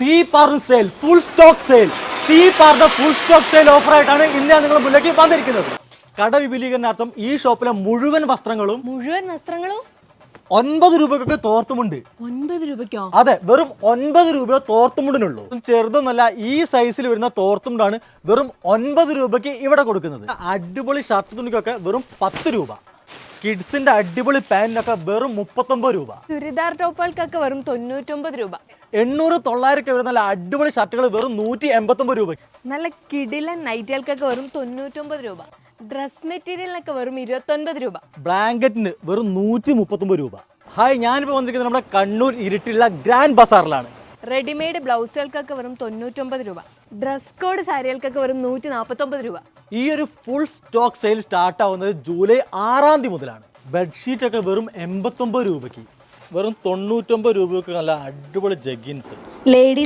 തീ പാർന്ന sale, full stock sale, തീ പാർന്ന full stock sale offer ആയിട്ടാണ് ഇന്ന് ഞാൻ നിങ്ങളുടെ മുന്നിലേക്ക് വന്നിരിക്കുന്നത്. കട വിപുലീകരണാർത്ഥം ഈ ഷോപ്പിലെ മുഴുവൻ വസ്ത്രങ്ങളും 9 രൂപക്കൊക്കെ തോർത്തുമുണ്ട്. 9 രൂപയ്ക്കോ? അതെ, വെറും 9 രൂപയോ തോർത്തുമുണ്ടിനുള്ളൂ. ചെറുതൊന്നല്ല, ഈ സൈസിൽ വരുന്ന തോർത്തുമുണ്ടാണ് വെറും 9 രൂപയ്ക്ക് ഇവിടെ കൊടുക്കുന്നത്. അടിപൊളി ഷർട്ട് തുണിക്കൊക്കെ വെറും 10 രൂപ. കിഡ്സിന്റെ അടിപൊളി പാന്റിനൊക്കെ വെറും 39 രൂപ. ചുരിദാർ ടോപ്പുകൾക്കൊക്കെ വെറും 99 രൂപ. 800-900 വരുന്ന നല്ല അടിപൊളി ഷർട്ടുകൾ വെറും 189 രൂപ. നല്ല കിടിലൻ നൈറ്റുകൾക്കൊക്കെ വെറും 99 രൂപ. ഡ്രസ് മെറ്റീരിയലിനൊക്കെ വെറും 29 രൂപ. ബ്ലാങ്കറ്റിന് വെറും 139 രൂപ. ഹായ്, ഞാനിപ്പോൾ വന്നിരിക്കുന്നത് നമ്മുടെ കണ്ണൂർ ഇരിട്ടിലുള്ള ഗ്രാൻഡ് ബസാറിലാണ്. റെഡിമെയ്ഡ് ബ്ലൗസുകൾക്കൊക്കെ വെറും 99 രൂപ. ഡ്രസ് കോഡ് സാരികൾക്കൊക്കെ വെറും 149 രൂപ. ഈ ഒരു ഫുൾ സ്റ്റോക്ക് സെയിൽ സ്റ്റാർട്ട് ആവുന്നത് ജൂലൈ 6 മുതലാണ്. ബെഡ്ഷീറ്റ് ഒക്കെ വെറും 89 രൂപയ്ക്ക്, വെറും 99 രൂപയ്ക്ക് നല്ല അടിപൊളി ജഗ്ഗിൻസ്. ലേഡീസ്